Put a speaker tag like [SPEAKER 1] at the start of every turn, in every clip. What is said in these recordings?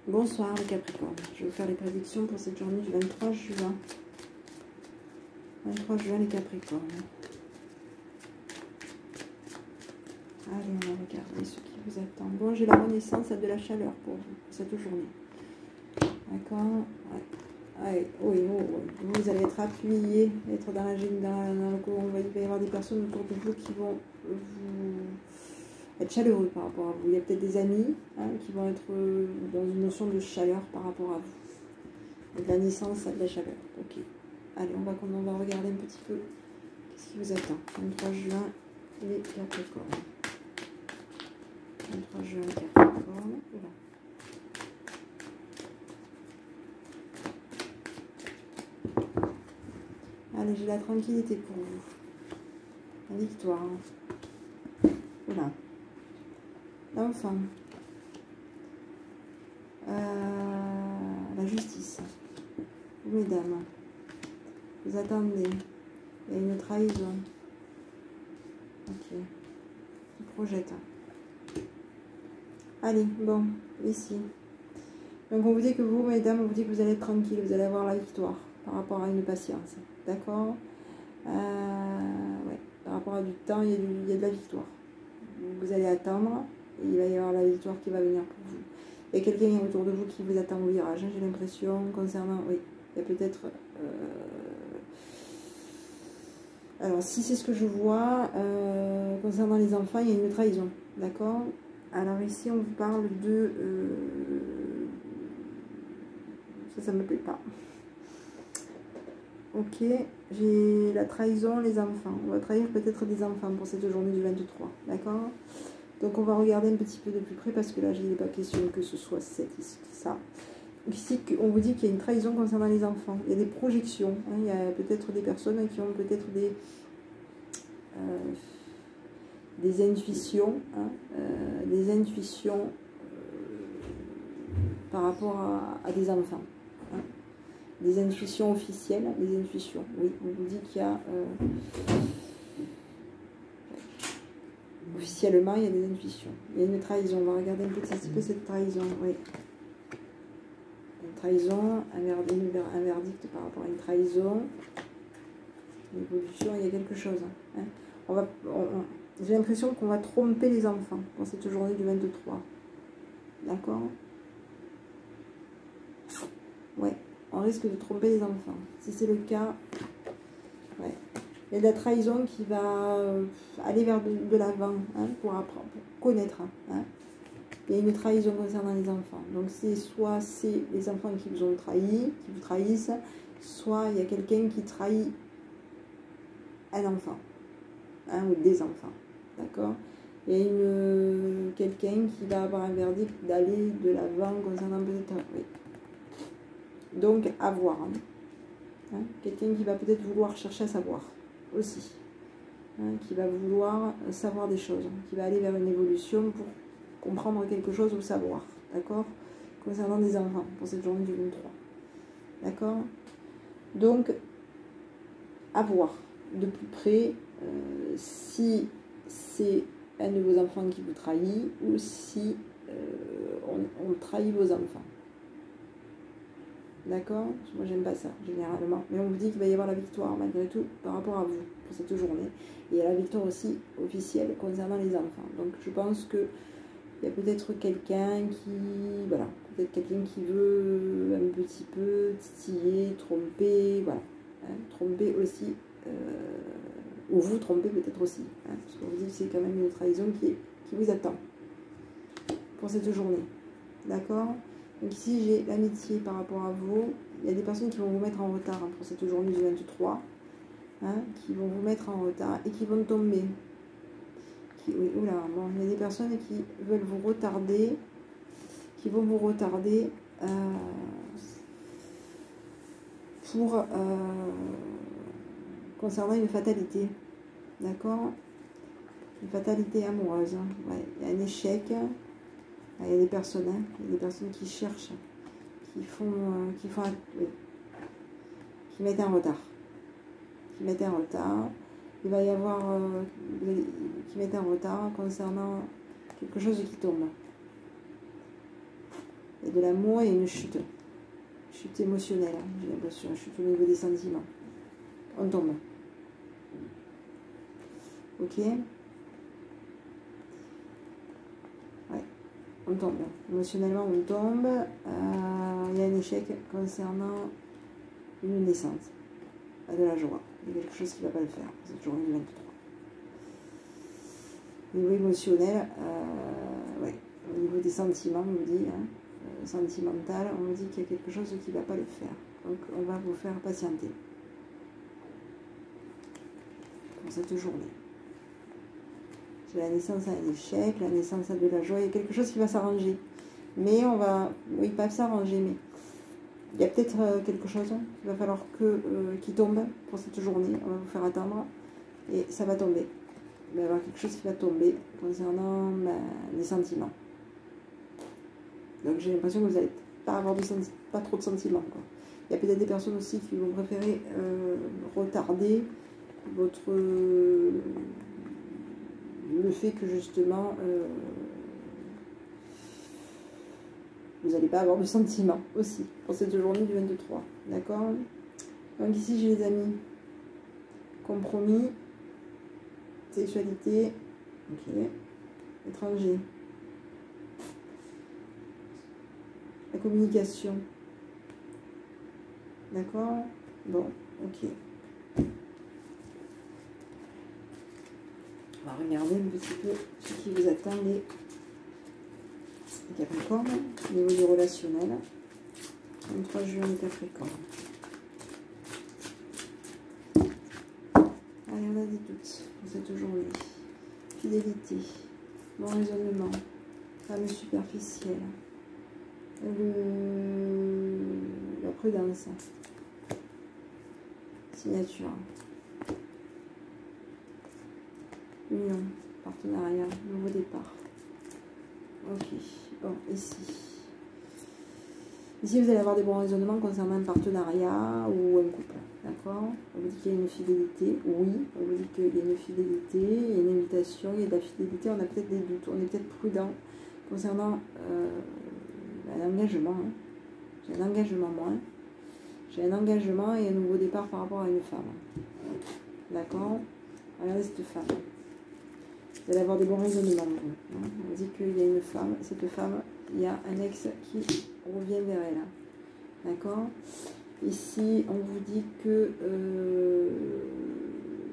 [SPEAKER 1] Bonsoir les Capricornes. Je vais vous faire les prédictions pour cette journée du 23 juin. 23 juin les Capricornes. Allez, on va regarder ce qui vous attend. Bon, j'ai la renaissance, celle de la chaleur pour vous, pour cette journée. D'accord, ouais. Allez, oui, vous allez être appuyé, être dans le courant. Il va y avoir des personnes autour de vous qui vont vous être chaleureux par rapport à vous. Il y a peut-être des amis qui vont être dans une notion de chaleur par rapport à vous. Et de la naissance, ça de la chaleur. Ok. Allez, on va regarder un petit peu qu'est-ce qui vous attend. 23 juin, les Capricornes. 23 juin, les Capricornes. Voilà. Allez, j'ai la tranquillité pour vous. La victoire. Voilà. L'enfant. La justice. Mesdames. Vous attendez. Il y a une trahison. Ok. Je projette. Allez, bon, ici. Donc on vous dit que vous, mesdames, on vous dit que vous allez être tranquille, vous allez avoir la victoire par rapport à une patience. D'accord, ouais. Par rapport à du temps, il y a de la victoire. Vous allez attendre et il va y avoir la victoire qui va venir pour vous. Il y a quelqu'un autour de vous qui vous attend au virage, j'ai l'impression, concernant... Oui, il y a peut-être... Alors, si c'est ce que je vois, concernant les enfants, il y a une trahison. D'accord. Alors ici, on vous parle de... ça me plaît pas. Ok, j'ai la trahison, les enfants. On va trahir peut-être des enfants pour cette journée du 23, d'accord? Donc on va regarder un petit peu de plus près parce que là, je n'ai pas question que ce soit ça. Ici, on vous dit qu'il y a une trahison concernant les enfants. Il y a des projections. Hein, il y a peut-être des personnes qui ont peut-être des intuitions. Hein, des intuitions par rapport à des enfants. Hein. Des intuitions officielles, des intuitions. Oui, on vous dit qu'il y a... officiellement, il y a des intuitions. Il y a une trahison. On va regarder un petit peu cette trahison. Oui. Une trahison, un verdict par rapport à une trahison. Une évolution, il y a quelque chose. Hein. J'ai l'impression qu'on va tromper les enfants dans cette journée du 23. D'accord? Ouais. On risque de tromper les enfants. Si c'est le cas, ouais. Il y a de la trahison qui va aller vers de l'avant, hein, pour apprendre, pour connaître. Hein. Il y a une trahison concernant les enfants. Donc soit c'est les enfants qui vous ont trahi, qui vous trahissent, soit il y a quelqu'un qui trahit un enfant, hein, ou des enfants. D'accord? Il y a quelqu'un qui va avoir un verdict d'aller de l'avant concernant peut-être... Oui. Donc, à voir. Hein. Quelqu'un qui va peut-être vouloir chercher à savoir aussi. Hein, qui va vouloir savoir des choses. Qui va aller vers une évolution pour comprendre quelque chose ou savoir. D'accord? Concernant des enfants, pour cette journée du 23. D'accord? Donc, à voir de plus près si c'est un de vos enfants qui vous trahit ou si on trahit vos enfants. D'accord? Moi, j'aime pas ça, généralement. Mais on vous dit qu'il va y avoir la victoire, malgré tout, par rapport à vous, pour cette journée. Et il y a la victoire aussi officielle concernant les enfants. Donc, je pense qu'il y a peut-être quelqu'un qui... Voilà. Peut-être quelqu'un qui veut un petit peu titiller, tromper, voilà. Hein, tromper aussi... ou vous tromper peut-être aussi. Hein, parce qu'on vous dit que c'est quand même une trahison qui vous attend. Pour cette journée. D'accord? Donc ici, j'ai l'amitié par rapport à vous. Il y a des personnes qui vont vous mettre en retard, hein, pour cette journée du 23. Hein, qui vont vous mettre en retard et qui vont tomber. Oui, oula, bon, il y a des personnes qui veulent vous retarder, qui vont vous retarder pour concernant une fatalité. D'accord? Une fatalité amoureuse. Hein. Ouais, il y a un échec. Il y a des personnes, hein, il y a des personnes qui cherchent, qui mettent un retard. Qui mettent un retard. Il va y avoir qui mettent un retard concernant quelque chose qui tombe. Et de l'amour et une chute. Chute émotionnelle, hein, j'ai l'impression. Chute au niveau des sentiments. On tombe. Ok. Ouais, on tombe. Émotionnellement, on tombe. Il y a un échec concernant une naissance. De la joie. Il y a quelque chose qui ne va pas le faire. Cette journée du 23. Au niveau émotionnel, ouais. Au niveau des sentiments, on me dit, hein, sentimental, on me dit qu'il y a quelque chose qui ne va pas le faire. Donc, on va vous faire patienter pour cette journée. J'ai la naissance à un échec, la naissance à de la joie. Il y a quelque chose qui va s'arranger. Mais on va, oui, pas s'arranger, mais il y a peut-être quelque chose qu'il va falloir qui tombe pour cette journée. On va vous faire attendre et ça va tomber. Il va y avoir quelque chose qui va tomber concernant les sentiments. Donc j'ai l'impression que vous n'allez pas avoir pas trop de sentiments, quoi. Il y a peut-être des personnes aussi qui vont préférer retarder le fait que justement vous n'allez pas avoir de sentiments aussi pour cette journée du 23. D'accord? Donc ici j'ai les amis. Compromis. Sexualité. Ok. Étranger. La communication. D'accord? Bon, ok. On va regarder un petit peu ce qui vous attend, les Capricornes, au niveau du relationnel. 23 juin, les Capricornes. Allez, on a des doutes pour cette journée. Fidélité, bon raisonnement, femme superficielle, la prudence, signature, union, partenariat, nouveau départ. Ok, bon, ici. Ici, vous allez avoir des bons raisonnements concernant un partenariat ou un couple. D'accord? On vous dit qu'il y a une fidélité. Oui, on vous dit qu'il y a une fidélité, il y a une invitation, il y a de la fidélité. On a peut-être des doutes, on est peut-être prudent concernant un engagement. Hein. J'ai un engagement, moi. J'ai un engagement et un nouveau départ par rapport à une femme. D'accord? Regardez cette femme. Vous allez avoir des bons raisonnements. Hein. On dit qu'il y a une femme. Cette femme, il y a un ex qui revient vers elle. D'accord? Ici, on vous dit que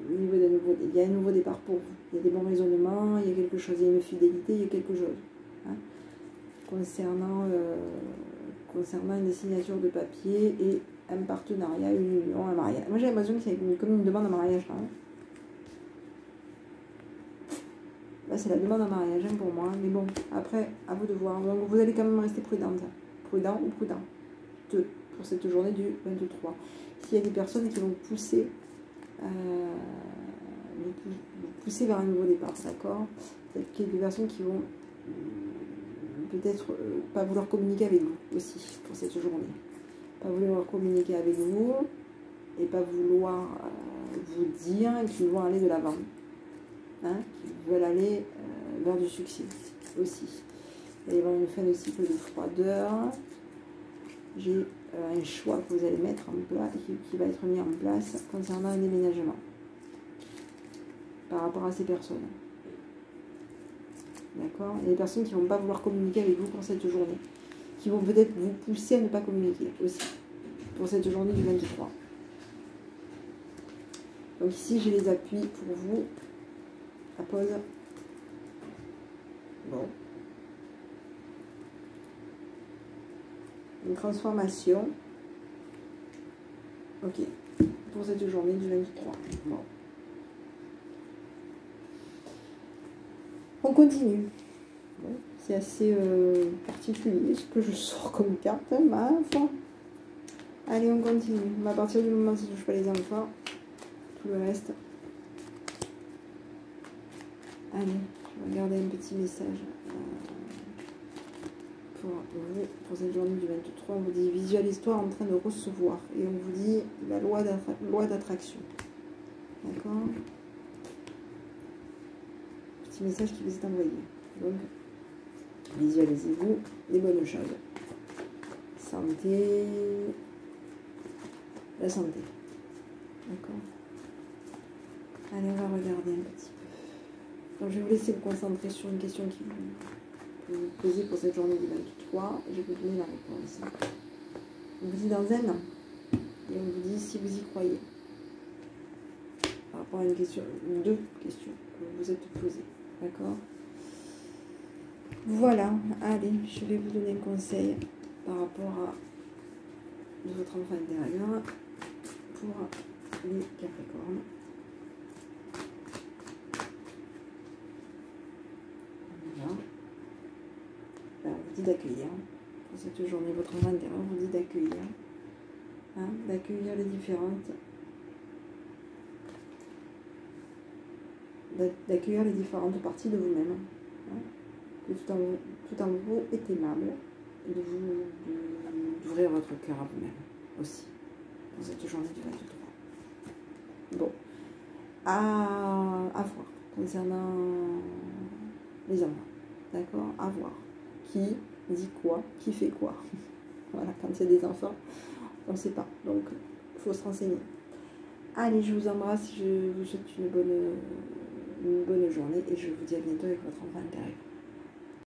[SPEAKER 1] au niveau il y a un nouveau départ pour vous. Il y a des bons raisonnements, il y a quelque chose, il y a une fidélité, il y a quelque chose. Hein, concernant une signature de papier et un partenariat, une union, un mariage. Moi, j'ai l'impression qu'il y a comme une demande en mariage. Hein. Là, c'est la demande en mariage hein, pour moi. Mais bon, après, à vous de voir. Donc, vous allez quand même rester prudente. Prudent ou prudent. Pour cette journée du 23. S'il y a des personnes qui vont pousser vers un nouveau départ, d'accord? Peut-être qu'il y a des personnes qui vont peut-être pas vouloir communiquer avec vous aussi pour cette journée. Pas vouloir communiquer avec vous et pas vouloir vous dire qu'ils vont aller de l'avant. Hein, qu'ils veulent aller vers du succès aussi. Il va y avoir une fin de cycle de froideur. J'ai un choix que vous allez mettre en place, qui va être mis en place concernant un déménagement par rapport à ces personnes. D'accord? Il y a des personnes qui ne vont pas vouloir communiquer avec vous pour cette journée, qui vont peut-être vous pousser à ne pas communiquer aussi pour cette journée du 23. Donc ici, j'ai les appuis pour vous. La pause. Bon. Une transformation. Ok. Pour cette journée du 23. Bon. On continue. Bon. C'est assez particulier ce que je sors comme carte. Ma foi. Allez, on continue. À partir du moment où ça ne touche pas les enfants, tout le reste. Allez, je vais regarder un petit message pour vous, pour cette journée du 23. On vous dit visualise-toi en train de recevoir. Et on vous dit la loi d'attraction. D'accord? Petit message qui vous est envoyé. Donc, visualisez-vous les bonnes choses. santé, la santé. D'accord. Allez, on va regarder un petit peu. Donc, je vais vous laisser vous concentrer sur une question qui vous posez pour cette journée du 23. Je vais vous donner la réponse. On vous dit dans un an. Et on vous dit si vous y croyez. Par rapport à une question, deux questions que vous vous êtes posées. D'accord? Voilà. Allez, je vais vous donner un conseil par rapport à votre enfant intérieur pour les Capricornes. Voilà. Alors, on vous dit d'accueillir pour cette journée votre enfant intérieur. On vous dit d'accueillir, hein, d'accueillir les différentes parties de vous-même, hein, que tout en vous est aimable, et d'ouvrir votre cœur à vous-même aussi pour cette journée du 23. Bon, à voir concernant les enfants, d'accord, à voir qui dit quoi, qui fait quoi. Voilà, quand il y a des enfants, on ne sait pas, donc il faut se renseigner. Allez, je vous embrasse, je vous souhaite une bonne journée et je vous dis à bientôt avec votre enfant intérieur.